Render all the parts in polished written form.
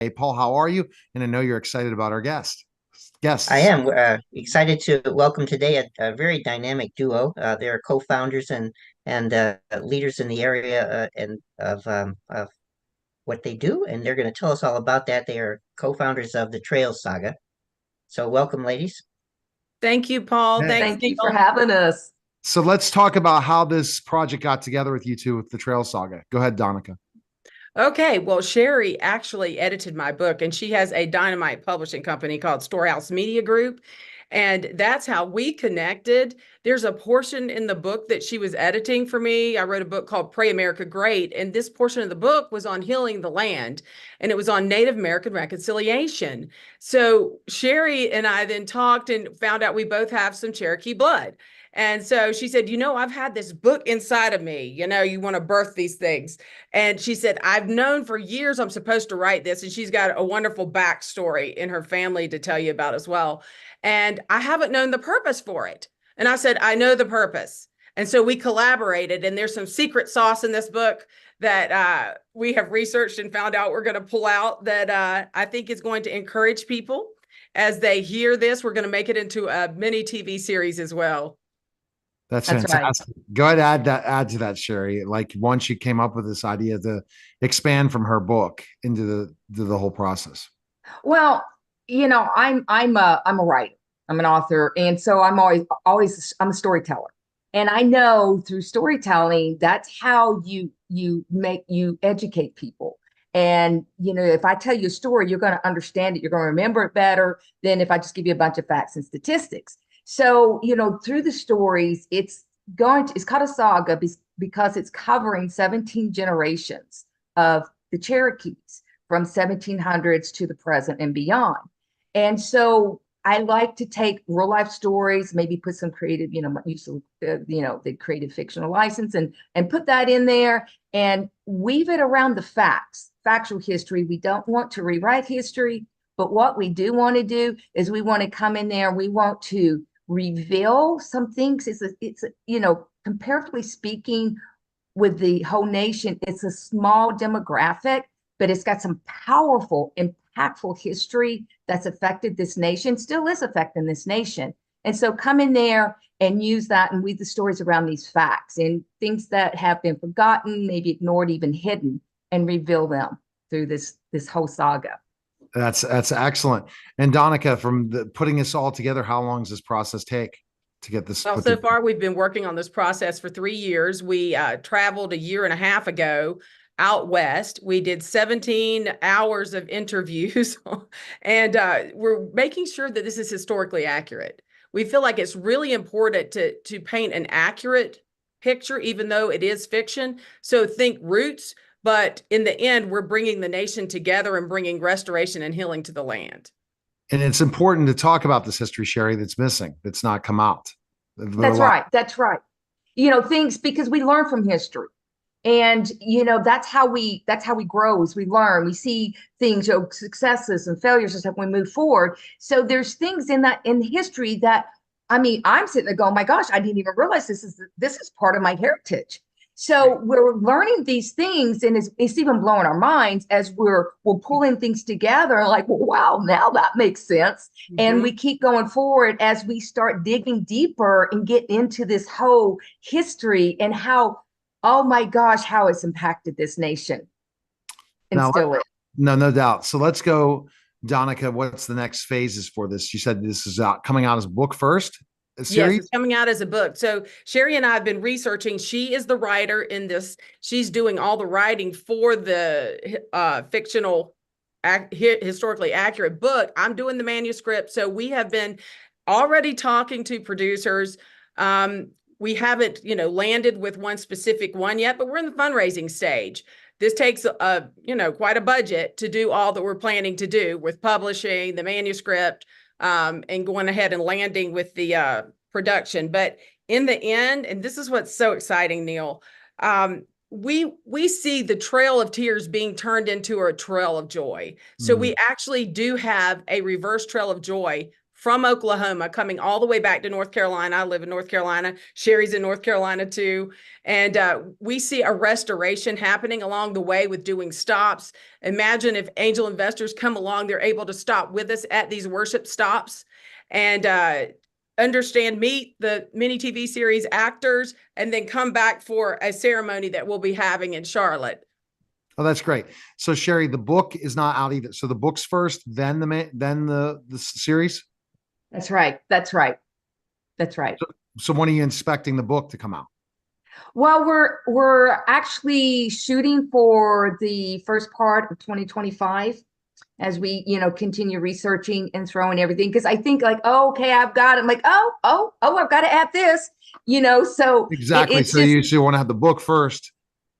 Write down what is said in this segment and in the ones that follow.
Hey, Paul, how are you? And I know you're excited about our I guests. am excited to welcome today a very dynamic duo. They are co-founders and leaders in the area and of what they do, and they're going to tell us all about that. They are co-founders of the Trail Saga. So welcome, ladies. Thank you, Paul. Yeah. Thanks, Thank you for Neil. having us. So let's talk about how this project got together with you two with the Trail Saga. Go ahead, Donica. Okay, well, Sherry actually edited my book, and she has a dynamite publishing company called Storehouse Media Group. And that's how we connected. There's a portion in the book that she was editing for me. I wrote a book called Pray America Great, and this portion of the book was on healing the land, and it was on Native American reconciliation. So Sherry and I then talked and found out we both have some Cherokee blood. And so she said, I've had this book inside of me. You want to birth these things. And she said, I've known for years I'm supposed to write this. And she's got a wonderful backstory in her family to tell you about as well. And I haven't known the purpose for it. And I said, I know the purpose. And so we collaborated. And there's some secret sauce in this book that we have researched and found out we're going to pull out that I think is going to encourage people as they hear this. We're going to make it into a mini TV series as well. That's That's right. fantastic. Go ahead, add to that, Sherry. Like once she came up with this idea to expand from her book into the whole process. Well, I'm a writer. I'm an author, and so I'm a storyteller. And I know through storytelling, that's how you educate people. And if I tell you a story, you're going to understand it. You're going to remember it better than if I just give you a bunch of facts and statistics. So, through the stories, it's called a saga because it's covering 17 generations of the Cherokees from 1700s to the present and beyond. And so I like to take real life stories, maybe put some creative, use the creative fictional license and put that in there and weave it around the facts, factual history. We don't want to rewrite history, but what we do want to do is we want to come in there. We want to reveal some things. Comparatively speaking, with the whole nation, it's a small demographic, but it's got some powerful, impactful history that's affected this nation, still is affecting this nation. And so come in there and use that and weave the stories around these facts and things that have been forgotten, maybe ignored, even hidden, and reveal them through this whole saga. That's excellent. And Donica, from putting this all together, how long does this process take to get this? Well, so far we've been working on this process for 3 years. We traveled a year and a half ago out west. We did 17 hours of interviews, and we're making sure that this is historically accurate. We feel like it's really important to paint an accurate picture, even though it is fiction. So think roots. But in the end, we're bringing the nation together and bringing restoration and healing to the land. And it's important to talk about this history, Sherry, that's missing, that's not come out. That's right. That's right. Things because we learn from history. And that's how we grow as we learn. We see things, successes and failures and stuff when we move forward. So there's things in history that I'm sitting there going, my gosh, I didn't even realize this is part of my heritage. So we're learning these things, and it's even blowing our minds as we're pulling things together. Like, well, wow, now that makes sense. Mm-hmm. And we keep going forward as we start digging deeper and get into this whole history and how, oh my gosh, how it's impacted this nation. And now, still is. No doubt. So let's go, Donica. What's the next phases for this? You said this is coming out as a book first. Yes, it's coming out as a book. So Sherry and I have been researching. She is the writer in this. She's doing all the writing for the fictional, historically accurate book. I'm doing the manuscript. So we have been already talking to producers. We haven't, landed with one specific one yet, but we're in the fundraising stage. This takes quite a budget to do all that we're planning to do with publishing the manuscript. And going ahead and landing with the production. But in the end, and this is what's so exciting, Neil, we see the trail of tears being turned into a trail of joy. So we actually do have a reverse trail of joy from Oklahoma, coming all the way back to North Carolina. I live in North Carolina. Sherry's in North Carolina too. And we see a restoration happening along the way with doing stops. Imagine if angel investors come along, they're able to stop with us at these worship stops and meet the mini TV series actors, and then come back for a ceremony that we'll be having in Charlotte. Oh, that's great. So Sherry, the book is not out either. So the book's first, then the series. That's right. That's right. That's right. So when are you expecting the book to come out? Well, we're actually shooting for the first part of 2025 as we, continue researching and throwing everything. Because I think like, oh, okay, I've got it. I'm like, oh, I've got to add this, so Exactly. it's So you want to have the book first,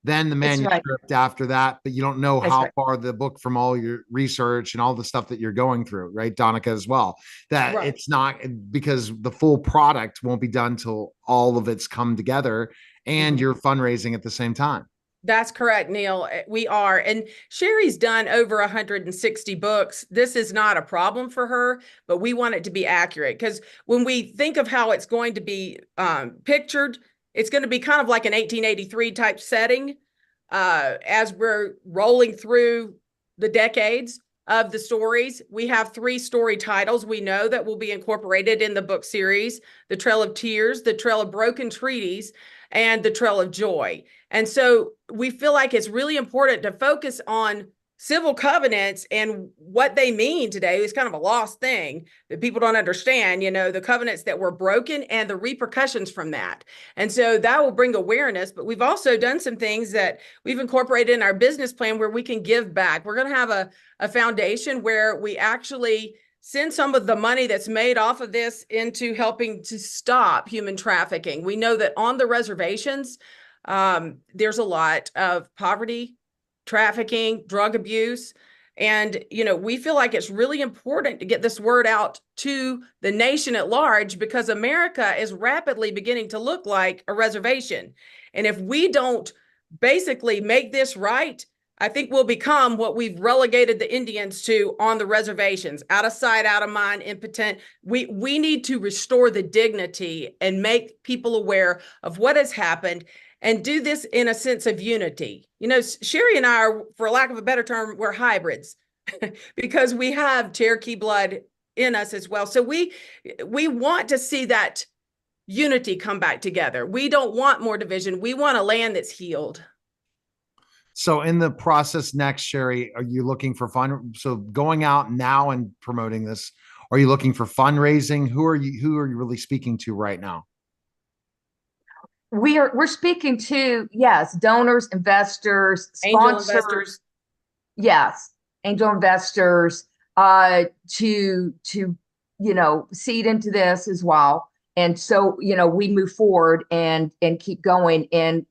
then the That's right. manuscript after that, but you don't know That's how right. far the book from all your research and all the stuff that you're going through, right, Donica, as well. That Right. It's not, because the full product won't be done till all of it's come together and Mhm. you're fundraising at the same time. That's correct, Neil. We are. And Sherry's done over 160 books. This is not a problem for her, but we want it to be accurate, because when we think of how it's going to be pictured, it's going to be kind of like an 1883 type setting as we're rolling through the decades of the stories. We have 3 story titles we know that will be incorporated in the book series: The Trail of Tears, The Trail of Broken Treaties, and The Trail of Joy. And so we feel like it's really important to focus on civil covenants and what they mean today. It's kind of a lost thing that people don't understand, the covenants that were broken and the repercussions from that. And so that will bring awareness, but we've also done some things that we've incorporated in our business plan where we can give back. We're going to have a foundation where we actually send some of the money that's made off of this into helping to stop human trafficking. We know that on the reservations, there's a lot of poverty, trafficking, drug abuse. And, we feel like it's really important to get this word out to the nation at large, because America is rapidly beginning to look like a reservation. And if we don't basically make this right, I think we'll become what we've relegated the Indians to on the reservations: out of sight, out of mind, impotent. We need to restore the dignity and make people aware of what has happened, and do this in a sense of unity. Sherry and I are, for lack of a better term, we're hybrids because we have Cherokee blood in us as well. So we want to see that unity come back together. We don't want more division. We want a land that's healed. So in the process next, Sherry, are you looking for fun? So going out now and promoting this, are you looking for fundraising? Who are you really speaking to right now? We're speaking to, yes, donors, investors, Angel sponsors. investors. Yes, angel investors, to seed into this as well. And so, we move forward and keep going and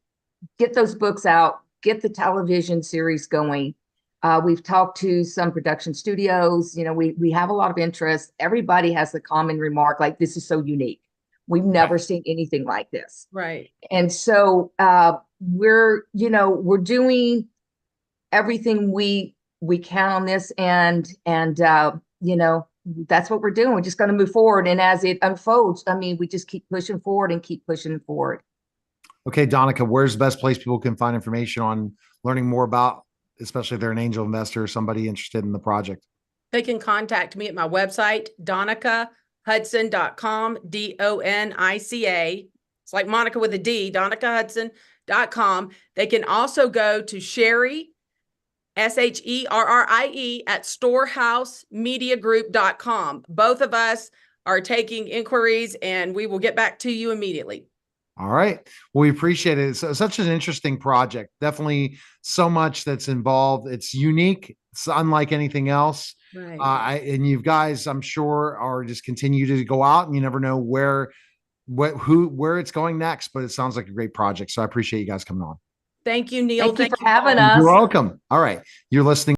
get those books out, get the television series going. We've talked to some production studios. We have a lot of interest. Everybody has the common remark, like, this is so unique. We've never seen anything like this. Right. And so we're doing everything we can on this, and that's what we're doing. We're just going to move forward, and as it unfolds, we just keep pushing forward and keep pushing forward. Okay, Donica, where's the best place people can find information on learning more about, especially if they're an angel investor or somebody interested in the project? They can contact me at my website, DonicaHudson.com, DONICA. It's like Monica with a D, DonicaHudson.com. They can also go to Sherry, SHERRIE, at StorehouseMediaGroup.com. Both of us are taking inquiries, and we will get back to you immediately. All right. Well, we appreciate it. It's such an interesting project. Definitely so much that's involved. It's unique. It's unlike anything else. Right. And you guys, I'm sure, are just continue to go out, and you never know where it's going next, but it sounds like a great project. So I appreciate you guys coming on. Thank you, Neil. Thank you for having us. You're welcome. All right. You're listening